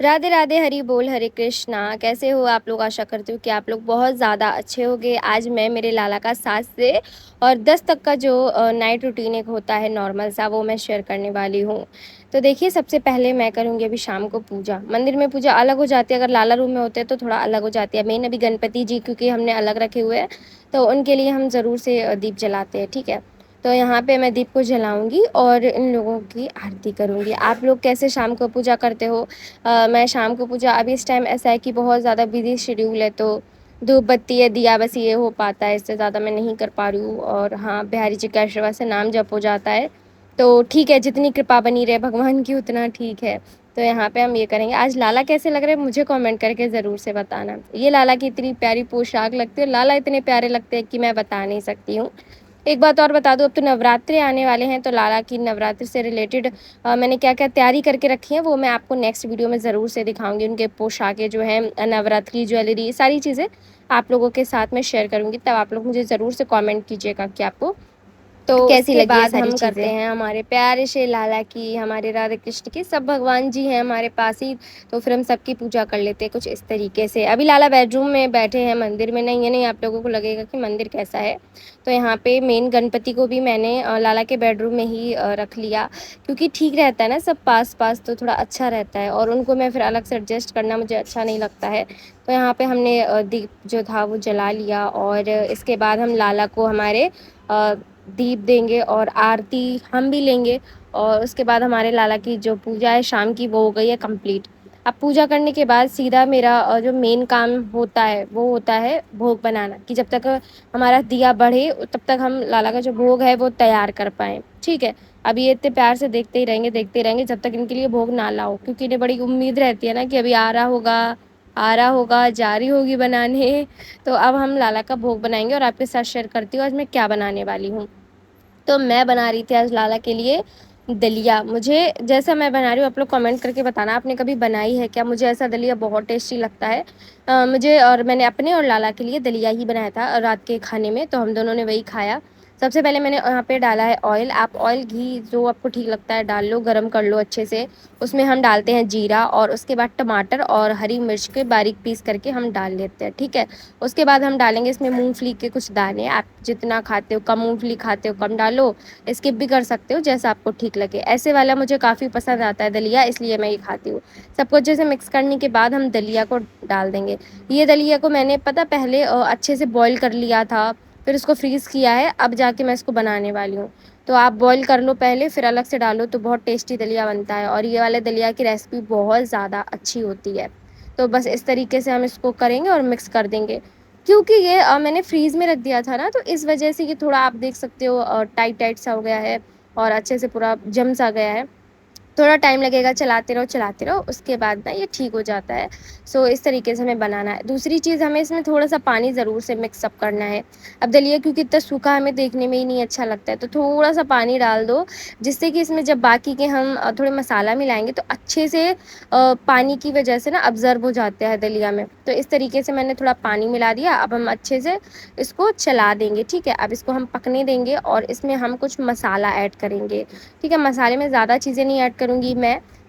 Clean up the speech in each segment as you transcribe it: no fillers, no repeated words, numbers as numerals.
राधे राधे, हरी बोल, हरे कृष्णा। कैसे हो आप लोग? आशा करती हूँ कि आप लोग बहुत ज़्यादा अच्छे होंगे। आज मैं मेरे लाला का 7 से और 10 तक का जो नाइट रूटीन एक होता है नॉर्मल सा, वो मैं शेयर करने वाली हूँ। तो देखिए, सबसे पहले मैं करूँगी अभी शाम को पूजा। मंदिर में पूजा अलग हो जाती है, अगर लाला रूम में होते हैं तो थोड़ा अलग हो जाती है। मेन अभी गणपति जी क्योंकि हमने अलग रखे हुए हैं, तो उनके लिए हम ज़रूर से दीप जलाते हैं, ठीक है। तो यहाँ पे मैं दीप को जलाऊंगी और इन लोगों की आरती करूँगी। आप लोग कैसे शाम को पूजा करते हो? मैं शाम को पूजा, अभी इस टाइम ऐसा है कि बहुत ज़्यादा बिजी शेड्यूल है, तो धूप बत्ती है, दिया बस ये हो पाता है, इससे ज़्यादा मैं नहीं कर पा रही हूँ। और हाँ, बिहारी जी के आशीर्वाद से नाम जप हो जाता है, तो ठीक है, जितनी कृपा बनी रहे भगवान की उतना ठीक है। तो यहाँ पे हम ये करेंगे। आज लाला कैसे लग रहे हैं मुझे कमेंट करके ज़रूर से बताना। ये लाला की इतनी प्यारी पोशाक लगती है, लाला इतने प्यारे लगते हैं कि मैं बता नहीं सकती हूँ। एक बात और बता दूँ, अब तो नवरात्रे आने वाले हैं, तो लाला की नवरात्रि से रिलेटेड मैंने क्या-क्या तैयारी करके रखी है, वो मैं आपको नेक्स्ट वीडियो में ज़रूर से दिखाऊँगी। उनके पोशाकें जो हैं, नवरात्रि ज्वेलरी, सारी चीज़ें आप लोगों के साथ में शेयर करूँगी। तब आप लोग मुझे ज़रूर से कमेंट कीजिएगा कि आपको तो कैसी उसके लगी ये बाद सारी हम करते चीज़ें। हैं हमारे प्यारे से लाला की, हमारे राधा कृष्ण की, सब भगवान जी हैं हमारे पास ही, तो फिर हम सबकी पूजा कर लेते हैं कुछ इस तरीके से। अभी लाला बेडरूम में बैठे हैं, मंदिर में नहीं है। नहीं, आप लोगों को लगेगा कि मंदिर कैसा है, तो यहाँ पे मेन गणपति को भी मैंने लाला के बेडरूम में ही रख लिया, क्योंकि ठीक रहता है ना सब पास पास, तो थोड़ा अच्छा रहता है। और उनको मैं फिर अलग से एडजस्ट करना मुझे अच्छा नहीं लगता है। तो यहाँ पे हमने दीप जो था वो जला लिया, और इसके बाद हम लाला को हमारे दीप देंगे और आरती हम भी लेंगे। और उसके बाद हमारे लाला की जो पूजा है शाम की, वो हो गई है कंप्लीट। अब पूजा करने के बाद सीधा मेरा जो मेन काम होता है वो होता है भोग बनाना, कि जब तक हमारा दिया बढ़े तब तक हम लाला का जो भोग है वो तैयार कर पाएँ, ठीक है। अब ये इतने प्यार से देखते ही रहेंगे जब तक इनके लिए भोग ना लाओ, क्योंकि इन्हें बड़ी उम्मीद रहती है ना कि अभी आ रहा होगा, जा रही होगी बनाने। तो अब हम लाला का भोग बनाएँगे और आपके साथ शेयर करती हूँ आज मैं क्या बनाने वाली हूँ। तो मैं बना रही थी आज लाला के लिए दलिया। मुझे जैसा मैं बना रही हूँ आप लोग कमेंट करके बताना, आपने कभी बनाई है क्या? मुझे ऐसा दलिया बहुत टेस्टी लगता है। मुझे, और मैंने अपने और लाला के लिए दलिया ही बनाया था रात के खाने में, तो हम दोनों ने वही खाया। सबसे पहले मैंने यहाँ पे डाला है ऑयल। आप ऑयल घी जो आपको ठीक लगता है डाल लो, गरम कर लो अच्छे से। उसमें हम डालते हैं जीरा, और उसके बाद टमाटर और हरी मिर्च के बारीक पीस करके हम डाल लेते हैं, ठीक है। उसके बाद हम डालेंगे इसमें मूंगफली के कुछ दाने। आप जितना खाते हो, कम मूंगफली खाते हो कम डालो, स्किप भी कर सकते हो जैसा आपको ठीक लगे। ऐसे वाला मुझे काफ़ी पसंद आता है दलिया, इसलिए मैं ये खाती हूँ। सब कुछ जैसे मिक्स करने के बाद हम दलिया को डाल देंगे। ये दलिया को मैंने पता पहले अच्छे से बॉईल कर लिया था, फिर उसको फ्रीज़ किया है, अब जाके मैं इसको बनाने वाली हूँ। तो आप बॉईल कर लो पहले, फिर अलग से डालो, तो बहुत टेस्टी दलिया बनता है। और ये वाले दलिया की रेसिपी बहुत ज़्यादा अच्छी होती है। तो बस इस तरीके से हम इसको करेंगे और मिक्स कर देंगे। क्योंकि ये मैंने फ्रीज़ में रख दिया था ना, तो इस वजह से ये थोड़ा आप देख सकते हो टाइट टाइट सा हो गया है, और अच्छे से पूरा जम सा गया है। थोड़ा टाइम लगेगा, चलाते रहो, उसके बाद ना ये ठीक हो जाता है। सो इस तरीके से हमें बनाना है। दूसरी चीज़, हमें इसमें थोड़ा-सा पानी ज़रूर से मिक्स अप करना है। अब दलिया क्योंकि इतना सूखा हमें देखने में ही नहीं अच्छा लगता है, तो थोड़ा-सा पानी डाल दो, जिससे कि इसमें जब बाकी के हम थोड़े मसाला मिलाएँगे तो अच्छे से पानी की वजह से ना अब्ज़र्व हो जाता है दलिया में। तो इस तरीके से मैंने थोड़ा पानी मिला दिया, अब हम अच्छे से इसको चला देंगे, ठीक है। अब इसको हम पकने देंगे और इसमें हम कुछ मसाला ऐड करेंगे, ठीक है। मसाले में ज़्यादा चीज़ें नहीं ऐड करूँगी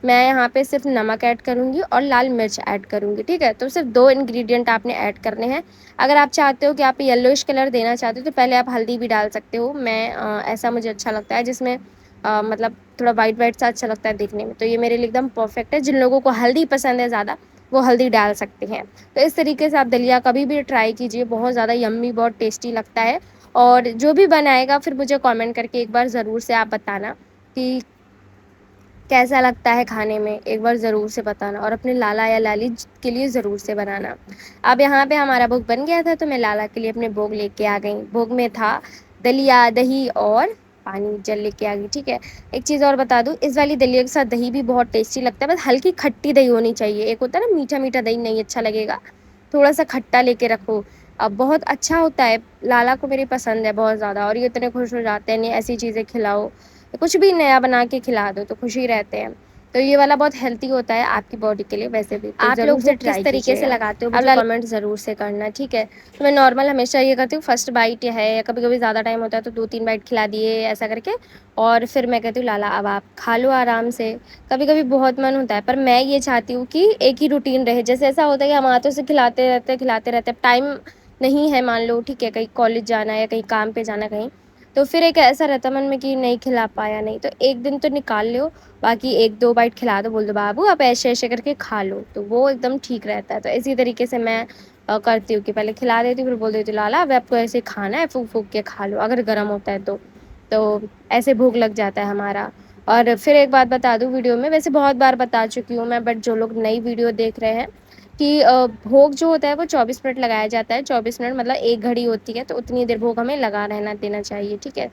मैं यहाँ पे सिर्फ नमक ऐड करूँगी और लाल मिर्च ऐड करूँगी, ठीक है। तो सिर्फ 2 इंग्रेडिएंट आपने ऐड करने हैं। अगर आप चाहते हो कि आप येलोइश कलर देना चाहते हो तो पहले आप हल्दी भी डाल सकते हो। मैं ऐसा मुझे अच्छा लगता है जिसमें मतलब थोड़ा वाइट वाइट सा अच्छा लगता है देखने में, तो ये मेरे लिए एकदम परफेक्ट है। जिन लोगों को हल्दी पसंद है ज़्यादा, वो हल्दी डाल सकते हैं। तो इस तरीके से आप दलिया कभी भी ट्राई कीजिए, बहुत ज़्यादा यम्मी, बहुत टेस्टी लगता है। और जो भी बनाएगा फिर मुझे कमेंट करके एक बार ज़रूर से आप बताना कि कैसा लगता है खाने में, एक बार ज़रूर से बताना, और अपने लाला या लाली के लिए ज़रूर से बनाना। अब यहाँ पे हमारा भोग बन गया था, तो मैं लाला के लिए अपने भोग लेके आ गई। भोग में था दलिया, दही और पानी जल लेके आ गई, ठीक है। एक चीज़ और बता दूँ, इस वाली दलिया के साथ दही भी बहुत टेस्टी लगता है, बस हल्की खट्टी दही होनी चाहिए। एक होता है ना मीठा मीठा दही, नहीं अच्छा लगेगा, थोड़ा सा खट्टा लेके रखो। अब बहुत अच्छा होता है, लाला को मेरी पसंद है बहुत ज़्यादा, और ये इतने खुश हो जाते हैं, नहीं ऐसी चीज़ें खिलाओ, कुछ भी नया बना के खिला दो तो खुश ही रहते हैं। तो ये वाला बहुत हेल्थी होता है आपकी बॉडी के लिए वैसे भी, तो आप ज़रूर लोग से वो किस ट्राई तरीके से कीजिएगा। लगाते हो अब मुझे कमेंट ज़रूर से करना, ठीक है। तो मैं नॉर्मल हमेशा ये करती हूँ, फर्स्ट बाइट है या कभी कभी ज़्यादा टाइम होता है तो 2-3 बाइट खिला दिए ऐसा करके, और फिर मैं कहती हूँ लाला अब आप खा लो आराम से। कभी कभी बहुत मन होता है, पर मैं ये चाहती हूँ कि एक ही रूटीन रहे। जैसे ऐसा होता है कि हम हाथों से खिलाते रहते हैं, टाइम नहीं है मान लो, ठीक है, कहीं कॉलेज जाना है या कहीं काम पे जाना कहीं, तो फिर एक ऐसा रहता है मन में कि नहीं खिला पाया, नहीं तो एक दिन तो निकाल लो, बाकी 1-2 बाइट खिला दो, बोल दो बाबू आप ऐसे-ऐसे करके खा लो, तो वो एकदम ठीक रहता है। तो इसी तरीके से मैं करती हूँ कि पहले खिला देती हूँ, फिर बोल देती हूँ लाला अब आपको ऐसे खाना है, फूँक-फूँक के खा लो, अगर गरम होता है तो। तो ऐसे भूख लग जाता है हमारा। और फिर एक बात बता दूँ वीडियो में, वैसे बहुत बार बता चुकी हूँ मैं, बट जो लोग नई वीडियो देख रहे हैं कि भोग जो होता है वो 24 मिनट लगाया जाता है। 24 मिनट मतलब 1 घड़ी होती है, तो उतनी देर भोग हमें लगा रहना देना चाहिए, ठीक है।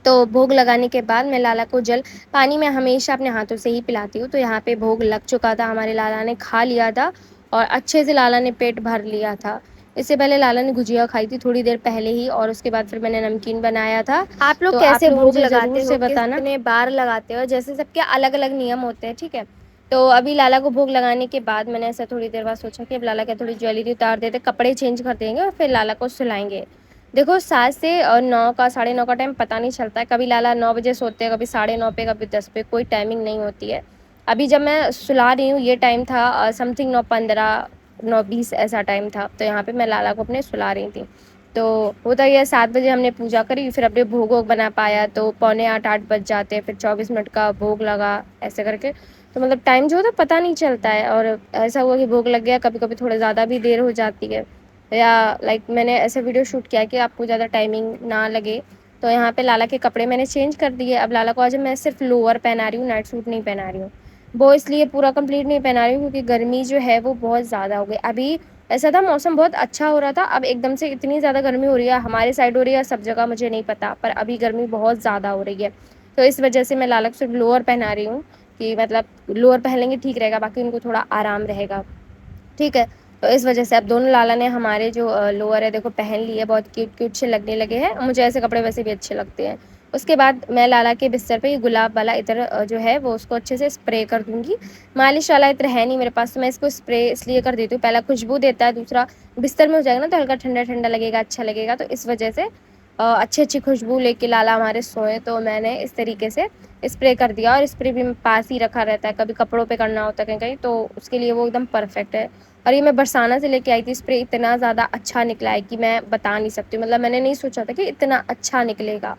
तो भोग लगाने के बाद मैं लाला को जल पानी में हमेशा अपने हाथों से ही पिलाती हूँ। तो यहाँ पे भोग लग चुका था, हमारे लाला ने खा लिया था और अच्छे से लाला ने पेट भर लिया था। इससे पहले लाला ने गुजिया खाई थी थोड़ी देर पहले ही, और उसके बाद फिर मैंने नमकीन बनाया था। आप लोग तो कैसे आप लोग भोग मुझे ज़रूर लगाते हो, से बताना। कितने बार लगाते हो, जैसे सबके अलग-अलग नियम होते हैं, ठीक है। तो अभी लाला को भोग लगाने के बाद मैंने ऐसा थोड़ी देर बाद सोचा कि अब लाला का थोड़ी ज्वेलरी उतार देते, कपड़े चेंज कर देंगे और फिर लाला को सुलाएँगे। देखो 7 से 9 का, साढ़े 9 का टाइम पता नहीं चलता है, कभी लाला 9 बजे सोते हैं, कभी साढ़े 9 पे, कभी 10 पे, कोई टाइमिंग नहीं होती है। अभी जब मैं सुला रही हूँ ये टाइम था समथिंग 9:15, 9:20 ऐसा टाइम था, तो यहाँ पे मैं लाला को अपने सुला रही थी। तो होता ये है 7 बजे हमने पूजा करी, फिर अपने भोग वोग बना पाया तो पौने 8 बज जाते हैं, फिर 24 मिनट का भोग लगा ऐसे करके। तो मतलब टाइम जो होता है पता नहीं चलता है, और ऐसा हुआ कि भोग लग गया, कभी-कभी थोड़ा ज़्यादा भी देर हो जाती है। या लाइक मैंने ऐसे वीडियो शूट किया कि आपको ज़्यादा टाइमिंग ना लगे, तो यहाँ पे लाला के कपड़े मैंने चेंज कर दिए। अब लाला को आज मैं सिर्फ लोअर पहना रही हूँ, नाइट सूट नहीं पहना रही हूँ। वो इसलिए पूरा कंप्लीट नहीं पहना रही हूँ क्योंकि गर्मी जो है वो बहुत ज़्यादा हो गई। अभी ऐसा था मौसम बहुत अच्छा हो रहा था, अब एकदम से इतनी ज़्यादा गर्मी हो रही है, हमारे साइड हो रही है, सब जगह मुझे नहीं पता, पर अभी गर्मी बहुत ज़्यादा हो रही है। तो इस वजह से मैं लाला को सिर्फ लोअर पहना रही हूँ कि मतलब लोअर पहन लेंगे ठीक रहेगा, बाकी उनको थोड़ा आराम रहेगा। ठीक है, तो इस वजह से अब दोनों लाला ने हमारे जो लोअर है देखो पहन ली है, बहुत क्यूट-क्यूट से लगने लगे हैं। मुझे ऐसे कपड़े वैसे भी अच्छे लगते हैं। उसके बाद मैं लाला के बिस्तर पे ये गुलाब वाला इत्र जो है वो उसको अच्छे से स्प्रे कर दूँगी। मालिश वाला इत्र है नहीं मेरे पास, तो मैं इसको स्प्रे इसलिए कर देती हूँ, पहला खुशबू देता है, दूसरा बिस्तर में हो जाएगा ना तो हल्का ठंडा-ठंडा लगेगा, अच्छा लगेगा, तो इस वजह से अच्छी-अच्छी खुशबू लेके लाला हमारे सोएँ, तो मैंने इस तरीके से स्प्रे कर दिया, और स्प्रे भी पास ही रखा रहता है, कभी कपड़ों पे करना होता है कहीं-कहीं, तो उसके लिए वो एकदम परफेक्ट है। और ये मैं बरसाना से लेके आई थी स्प्रे, इतना ज़्यादा अच्छा निकला है कि मैं बता नहीं सकती हूँ। मतलब मैंने नहीं सोचा था कि इतना अच्छा निकलेगा।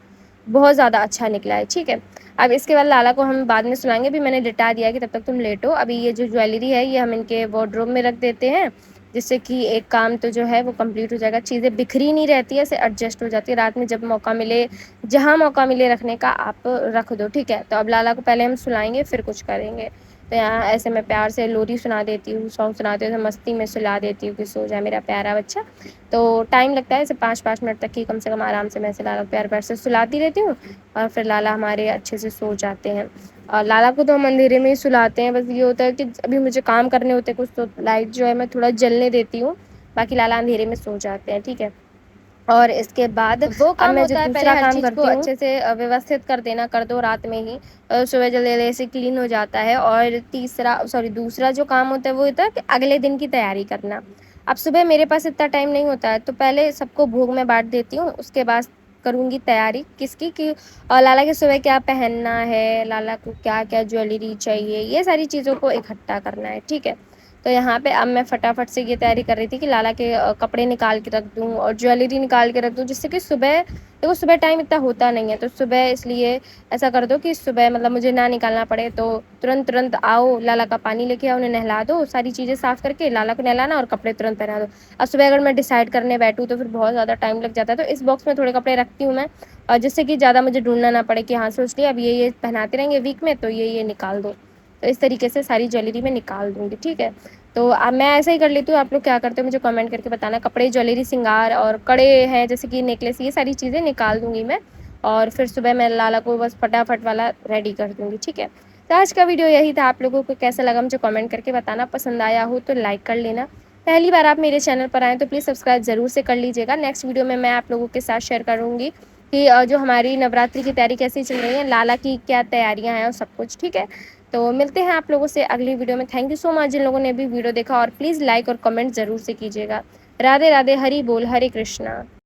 बहुत ज़्यादा अच्छा निकला है, ठीक है। अब इसके बाद लाला को हम बाद में सुलाएँगे, अभी मैंने लिटा दिया है कि तब तक तुम लेटो। अभी ये जो ज्वेलरी है ये हम इनके वार्डरोब में रख देते हैं, जिससे कि एक काम तो जो है वो कंप्लीट हो जाएगा, चीज़ें बिखरी नहीं रहती है, ऐसे एडजस्ट हो जाती है। रात में जब मौका मिले, जहाँ मौका मिले रखने का आप रख दो, ठीक है। तो अब लाला को पहले हम सुलाएँगे फिर कुछ करेंगे। तो यहाँ ऐसे मैं प्यार से लोरी सुना देती हूँ, सॉन्ग सुनाती हूँ, तो मस्ती में सुला देती हूँ कि सो जा मेरा प्यारा बच्चा। तो टाइम लगता है ऐसे 5-5 मिनट तक ही, कम से कम आराम से मैं ऐसे लाला को प्यार-प्यार से सुलाती रहती हूँ, और फिर लाला हमारे अच्छे से सो जाते हैं। और लाला को तो हम अंधेरे में ही सुलाते हैं, बस ये होता है कि अभी मुझे काम करने होते हैं कुछ, तो लाइट जो है मैं थोड़ा जलने देती हूँ, बाकी लाला अंधेरे में सो जाते हैं, ठीक है। और इसके बाद वो अब काम मैं जो होता है पहले दूसरा हर काम चीज़ को करती हूँ, अच्छे से व्यवस्थित कर देना, कर दो रात में ही, सुबह जल्दी-जल्दी से क्लीन हो जाता है। और दूसरा जो काम होता है वो होता है कि अगले दिन की तैयारी करना। अब सुबह मेरे पास इतना टाइम नहीं होता है, तो पहले सबको भोग में बाँट देती हूँ, उसके बाद करूँगी तैयारी किसकी कि लाला के सुबह क्या पहनना है, लाला को क्या-क्या ज्वेलरी चाहिए, ये सारी चीज़ों को इकट्ठा करना है, ठीक है। तो यहाँ पे अब मैं फटाफट से ये तैयारी कर रही थी कि लाला के कपड़े निकाल के रख दूँ और ज्वेलरी निकाल के रख दूँ, जिससे कि सुबह देखो सुबह टाइम इतना होता नहीं है, तो सुबह इसलिए ऐसा कर दो कि सुबह मतलब मुझे ना निकालना पड़े, तो तुरंत-तुरंत आओ, लाला का पानी लेके आओ, उन्हें नहला दो, सारी चीज़ें साफ़ करके लाला को नहलाना और कपड़े तुरंत पहना दो। अब सुबह अगर मैं डिसाइड करने बैठूँ तो फिर बहुत ज़्यादा टाइम लग जाता है, तो इस बॉक्स में थोड़े कपड़े रखती हूँ मैं, जिससे कि ज़्यादा मुझे ढूँढना ना पड़े कि हाँ, सोच लिया अब ये पहनाते रहेंगे वीक में, तो ये निकाल दो। तो इस तरीके से सारी ज्वेलरी मैं निकाल दूँगी, ठीक है। तो अब मैं ऐसा ही कर लेती हूँ, आप लोग क्या करते हो मुझे कमेंट करके बताना। कपड़े, ज्वेलरी, श्रृंगार और कड़े हैं जैसे कि नेकलेस, ये सारी चीज़ें निकाल दूँगी मैं, और फिर सुबह मैं लाला को बस फटाफट वाला रेडी कर दूँगी, ठीक है। तो आज का वीडियो यही था, आप लोगों को कैसा लगा मुझे कमेंट करके बताना, पसंद आया हो तो लाइक कर लेना। पहली बार आप मेरे चैनल पर आएँ तो प्लीज़ सब्सक्राइब ज़रूर से कर लीजिएगा। नेक्स्ट वीडियो में मैं आप लोगों के साथ शेयर करूँगी कि जो हमारी नवरात्रि की तैयारी कैसी चल रही है, लाला की क्या तैयारियाँ हैं और सब कुछ, ठीक है। तो मिलते हैं आप लोगों से अगली वीडियो में। थैंक यू सो मच जिन लोगों ने अभी वीडियो देखा, और प्लीज़ लाइक और कमेंट ज़रूर से कीजिएगा। राधे राधे, हरि बोल, हरे कृष्णा।